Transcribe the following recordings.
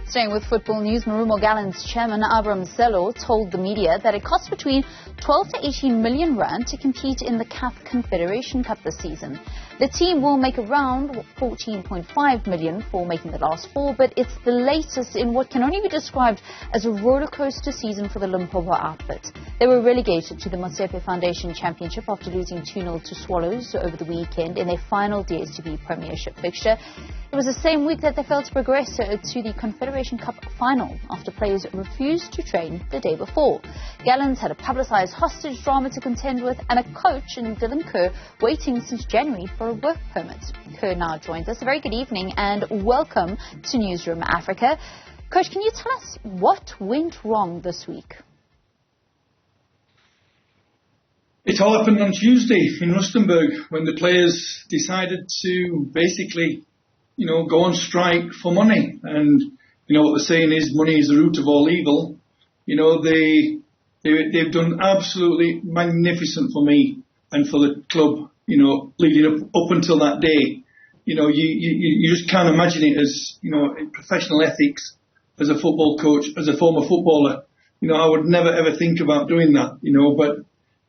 Staying with football news, Marumo Gallants chairman Abram Sello told the media that it costs between 12 to 18 million rand to compete in the CAF Confederation Cup this season. The team will make around 14.5 million for making the last four, but it's the latest in what can only be described as a rollercoaster season for the Limpopo outfit. They were relegated to the Motsepe Foundation Championship after losing 2-0 to Swallows over the weekend in their final DStv Premiership fixture. It was the same week that they failed to progress to the Confederation Cup final after players refused to train the day before. Gallants had a publicised hostage drama to contend with and a coach in Kerr waiting since January for a work permit. Kerr now joins us. A very good evening and welcome to Newzroom Afrika. Coach, can you tell us what went wrong this week? It all happened on Tuesday in Rustenburg when the players decided to basically, go on strike for money. And, what the saying is, money is the root of all evil. They've done absolutely magnificent for me and for the club, leading up until that day. You just can't imagine it as, professional ethics as a football coach, as a former footballer. I would never ever think about doing that, but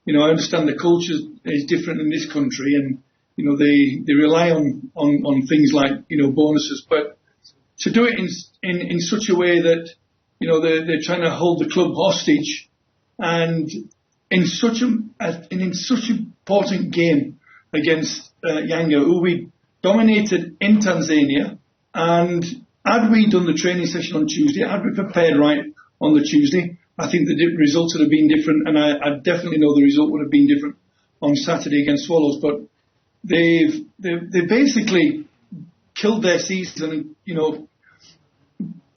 I understand the culture is different in this country and, they rely on things like, bonuses, but to do it in such a way that, they're trying to hold the club hostage and in such an important game against Yanga, who we dominated in Tanzania, and had we done the training session on Tuesday, had we prepared right on the Tuesday, I think the results would have been different, and I definitely know the result would have been different on Saturday against Swallows. But they basically killed their season,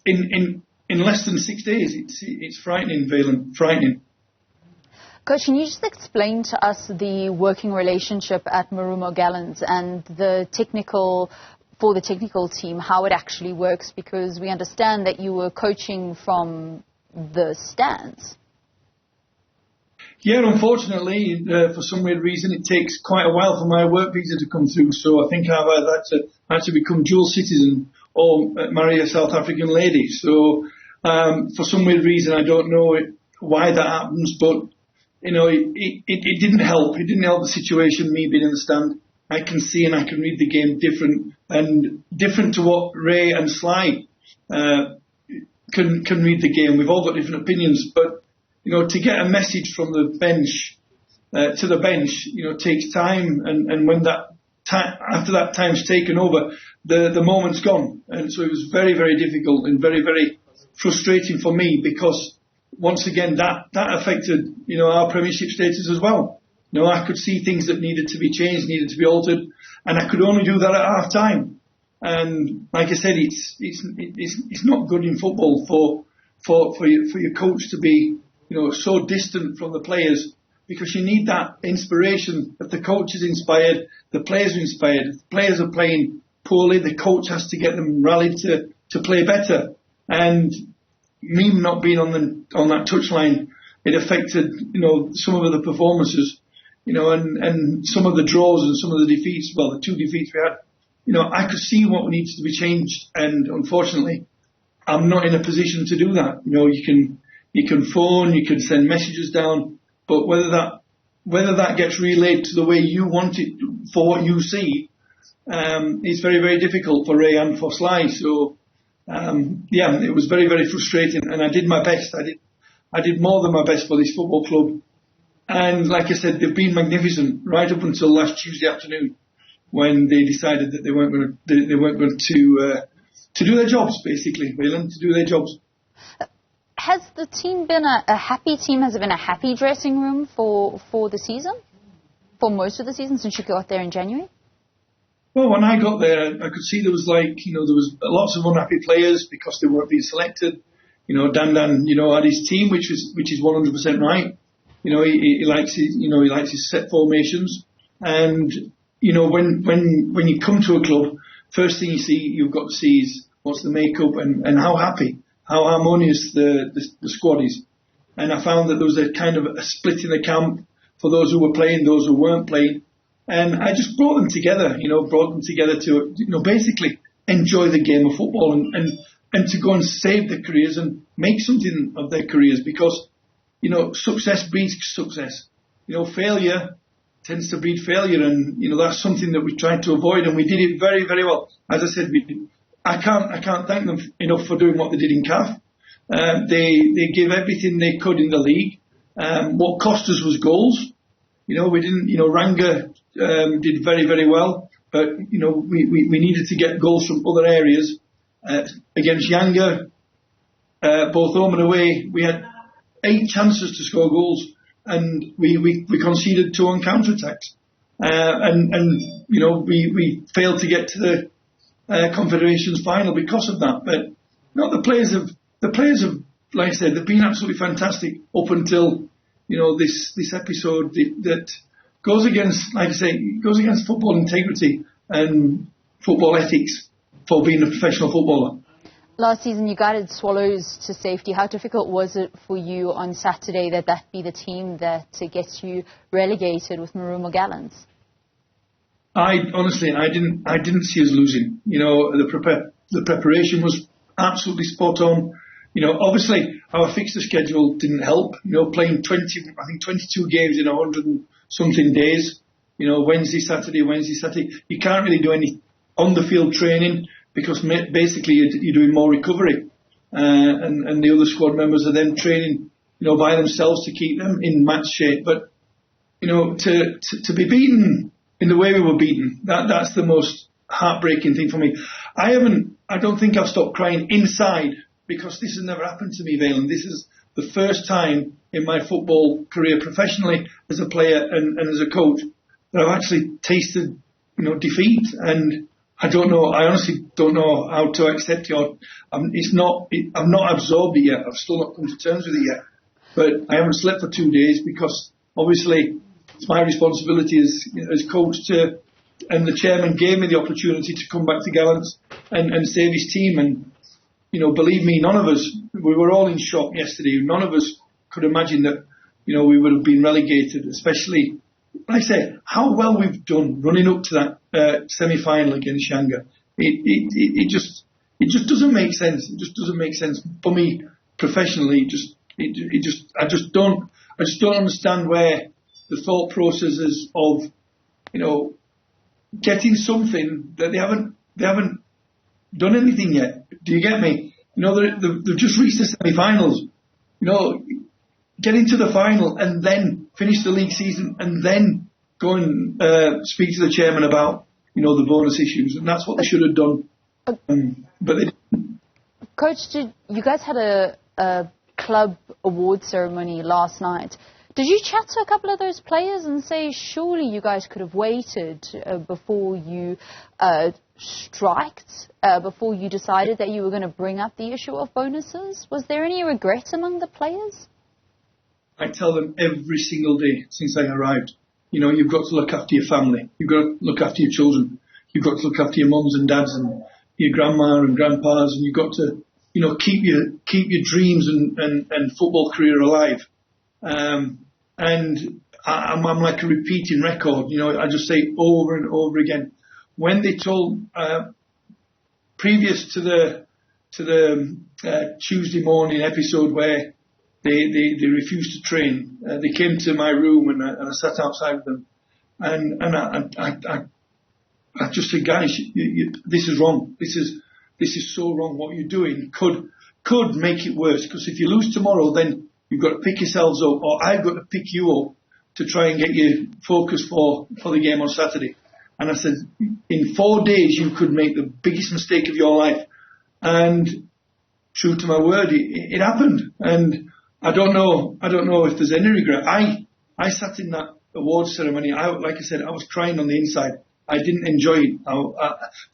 in less than 6 days. It's frightening, Valen, frightening. Coach, can you just explain to us the working relationship at Marumo Gallants and the technical team, how it actually works? Because we understand that you were coaching from the stands. Yeah, unfortunately, for some weird reason, it takes quite a while for my work visa to come through. So I think I've had to become dual citizen or marry a South African lady. So for some weird reason, I don't know why that happens, but it didn't help. It didn't help the situation. Me being in the stand, I can see and I can read the game different to what Ray and Sly can read the game. We've all got different opinions, but to get a message from the bench to the bench, takes time, and when that time, after that time's taken over, the moment's gone, and so it was very, very difficult and very, very frustrating for me because once again that affected our Premiership status as well. I could see things that needed to be changed, needed to be altered, and I could only do that at half time. And like I said, it's not good in football for your coach to be so distant from the players, because you need that inspiration. If the coach is inspired, the players are inspired. If the players are playing poorly, the coach has to get them rallied to play better. And me not being on that touchline, it affected some of the performances, and some of the draws and some of the defeats. Well, the two defeats we had. I could see what needs to be changed, and unfortunately, I'm not in a position to do that. You can phone, you can send messages down, but whether that gets relayed to the way you want it for what you see, it's very, very difficult for Ray and for Sly. So, it was very, very frustrating, and I did my best. I did more than my best for this football club, and like I said, they've been magnificent right up until last Tuesday afternoon, when they decided that they weren't going to do their jobs, basically, Valen, to do their jobs. Has the team been a happy team? Has it been a happy dressing room for the season? For most of the season since you got there in January? Well, when I got there, I could see there was lots of unhappy players because they weren't being selected. Dan, had his team, which is 100% right. He likes his set formations, and when you come to a club, first thing you've got to see is what's the makeup and how happy, how harmonious the squad is. And I found that there was a kind of a split in the camp for those who were playing, those who weren't playing. And I just brought them together to, basically enjoy the game of football and and to go and save their careers and make something of their careers, because, you know, success breeds success. You know, failure tends to breed failure, and, you know, that's something that we tried to avoid, and we did it very, very well. As I said, I can't thank them enough for doing what they did in CAF. They gave everything they could in the league. What cost us was goals. You know, we didn't, you know, Ranga did very, very well, but, you know, we needed to get goals from other areas. Against Yanga, both home and away, we had 8 chances to score goals, and we conceded 2 on counter-attacks. And you know, we failed to get to the Confederation's final because of that. But, you know, the players have, like I said, they've been absolutely fantastic up until, you know, this episode that goes against, like I say, goes against football integrity and football ethics for being a professional footballer. Last season you guided Swallows to safety. How difficult was it for you on Saturday that be the team that gets you relegated with Marumo Gallants? I didn't see us losing. You know, the preparation was absolutely spot on. You know, obviously our fixture schedule didn't help. You know, playing 22 games in 100 and something days. You know, Wednesday, Saturday. You can't really do any on the field training, because basically you're doing more recovery, and the other squad members are then training, you know, by themselves to keep them in match shape. But, you know, to be beaten in the way we were beaten, that's the most heartbreaking thing for me. I don't think I've stopped crying inside, because this has never happened to me, Valen. This is the first time in my football career, professionally as a player and as a coach, that I've actually tasted, you know, defeat. And I honestly don't know how to accept it. I've not absorbed it yet. I've still not come to terms with it yet. But I haven't slept for 2 days, because obviously it's my responsibility as coach and the chairman gave me the opportunity to come back to Gallants and save his team. And, you know, believe me, none of us, we were all in shock yesterday. None of us could imagine that, you know, we would have been relegated, especially, like I say, how well we've done running up to that semi-final against Yanga. It just doesn't make sense. It just doesn't make sense for me professionally. I just don't understand where the thought process is of, you know, getting something that they haven't done anything yet. Do you get me? You know, they've just reached the semi-finals. You know, get into the final and then finish the league season and then go and speak to the chairman about, you know, the bonus issues, and that's what they should have done. But they didn't. Coach, you guys had a club award ceremony last night. Did you chat to a couple of those players and say, surely you guys could have waited before you striked, before you decided that you were going to bring up the issue of bonuses? Was there any regret among the players? I tell them every single day since I arrived, you know, you've got to look after your family. You've got to look after your children. You've got to look after your mums and dads and your grandma and grandpas, and you've got to, you know, keep your dreams and football career alive. And I'm like a repeating record. You know, I just say over and over again. When they told, previous to the Tuesday morning episode where they refused to train, they came to my room and I sat outside with them, and I just said, guys, this is wrong. This is so wrong. What you're doing could make it worse, because if you lose tomorrow, then you've got to pick yourselves up, or I've got to pick you up to try and get you focused for the game on Saturday. And I said, in 4 days you could make the biggest mistake of your life. And true to my word, it happened. And I don't know if there's any regret. I sat in that awards ceremony. Like I said, I was crying on the inside. I didn't enjoy it.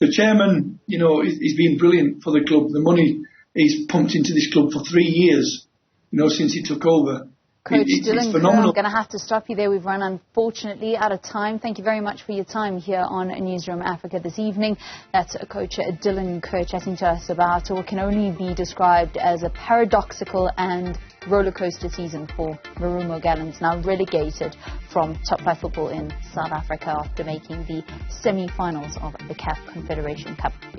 The chairman, you know, he's been brilliant for the club. The money he's pumped into this club for 3 years, you know, since he took over. Coach Dylan, it's phenomenal. I'm going to have to stop you there. We've run, unfortunately, out of time. Thank you very much for your time here on Newzroom Afrika this evening. That's Coach Dylan Kerr chatting to us about what can only be described as a paradoxical and rollercoaster season for Marumo Gallants, now relegated from top 5 football in South Africa after making the semi-finals of the CAF Confederation Cup.